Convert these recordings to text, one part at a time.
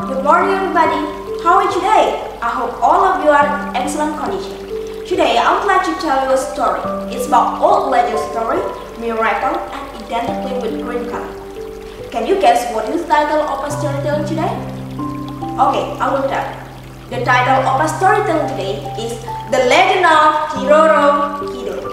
good morning everybody. How are you today? I hope all of you are in excellent condition. Today I'm glad to tell you a story. It's about old legend story, miracle, and identity with green color. Can you guess what is the title of a storytelling today? Okay, I will tell you. The title of a storytelling today is The Legendan Nyi Roro Kidul.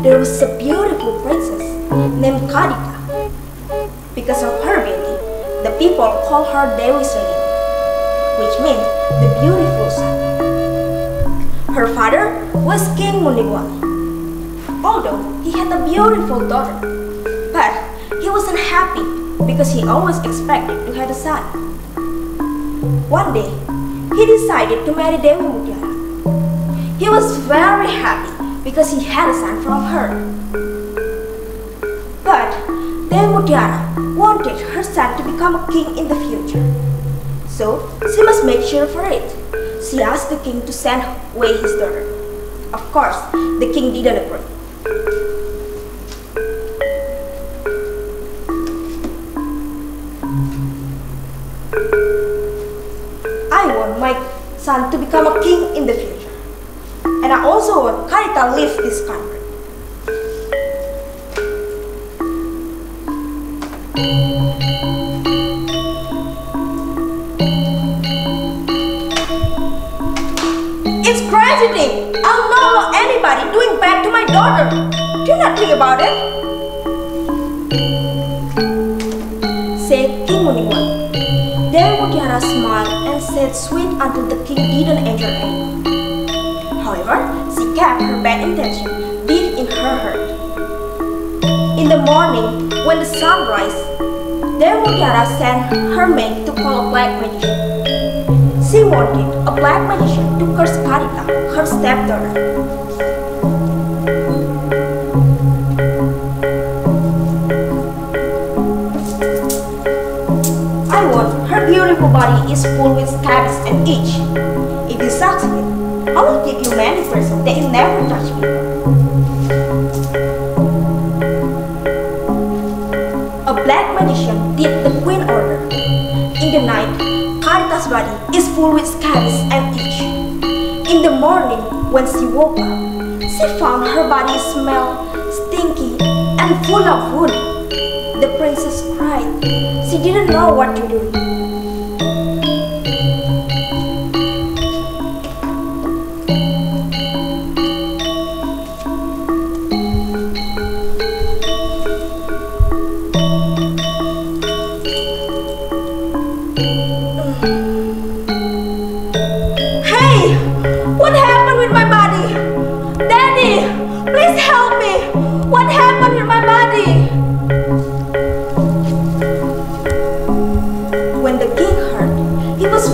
There was a beautiful princess named Kadita. Because of her beauty, the people call her Dewi Sri, which means the beautiful sun. Her father was King Mundiwali. Although he had a beautiful daughter, but he wasn't happy because he always expected to have a son. One day, he decided to marry Dewi Mutiara. He was very happy because he had a son from her. But Dewi Mutiara wanted her son to become a king in the future. So she must make sure for it. She asked the king to send away his daughter. Of course, the king didn't agree. I want my son to become a king in the future. And I also want Kadita to leave this country. It's crazy thing. I'll not allow anybody doing bad to my daughter. Do not think about it, said King Mundiwali. Dewi Mutiara smiled and said sweet until the king didn't enjoy anymore. However, she kept her bad intention deep in her heart. In the morning, when the sun rises, Dewi Mutiara sent her men to call a black magician. She wanted a black magician to curse Kadita, her stepdaughter. I want her beautiful body is full with scabs and itch. If you succeed, I will give you many presents that you never touched before. A black magician did the queen order. In the night, Kadita's body is full with scabs and itch. In the morning, when she woke up, she found her body smelled stinky and full of wood. The princess cried. She didn't know what to do.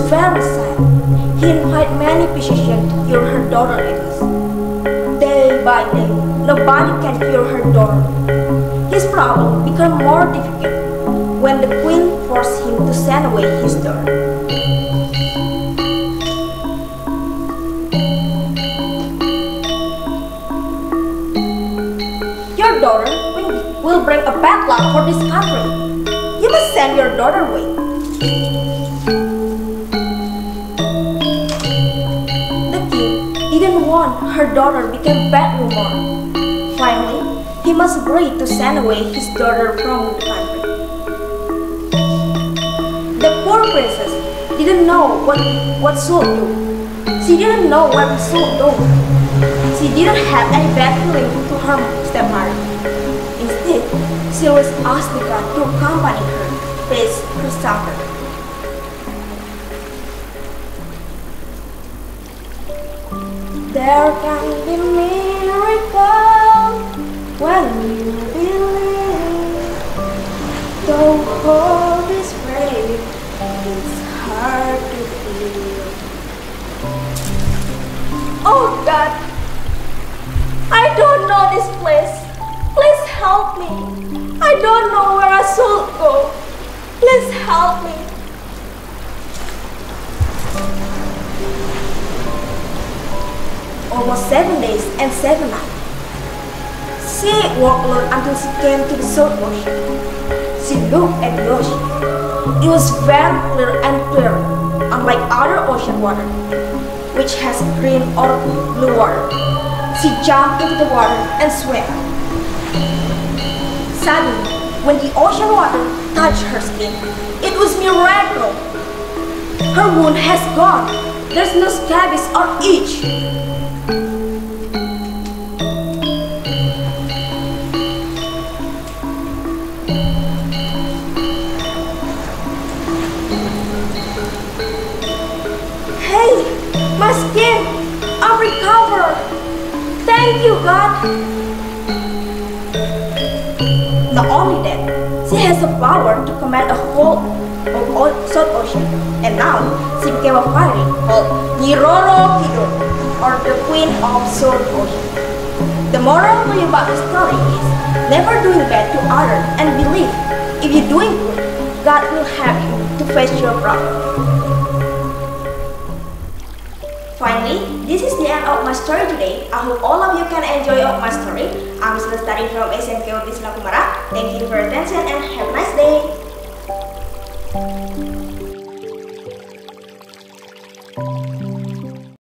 Very sad. He invited many physicians to cure her daughter illness. Day by day, nobody can cure her daughter. His problem became more difficult when the queen forced him to send away his daughter. Your daughter will bring a bad luck for this country. You must send your daughter away. Didn't want her daughter became bad rumor. Finally, he must agree to send away his daughter from the country. The poor princess didn't know what should do. She didn't know what should do. She didn't have any bad feeling to her stepmother. Instead, she was asked the god to accompany her, face her suffering. There can be miracles when you believe. Though hope is brave, it's hard to feel. Oh God, I don't know this I don't know where I should go. Please help me. Almost 7 days and 7 nights. She walked alone until she came to the South Ocean. She looked at the ocean. It was very clear and clear, unlike other ocean water, which has green or blue water. She jumped into the water and swam. Suddenly, when the ocean water touched her skin, it was a miracle. Her wound has gone. There's no scabies or itch. Hey, my skin! I'm recovered! Thank you, God! Not only that, she has the power to command a whole South Ocean, and now she became a fairy called Nyi Roro Kidul, or the Queen of South Ocean. The moral about the story is never doing bad to others, and believe if you're doing good, God will help you to face your problem. Finally, this is the end of my story today. I hope all of you can enjoy my story. I'm Sri Lestari from SMK Werdhi Kumara. Thank you for your attention and have a nice day.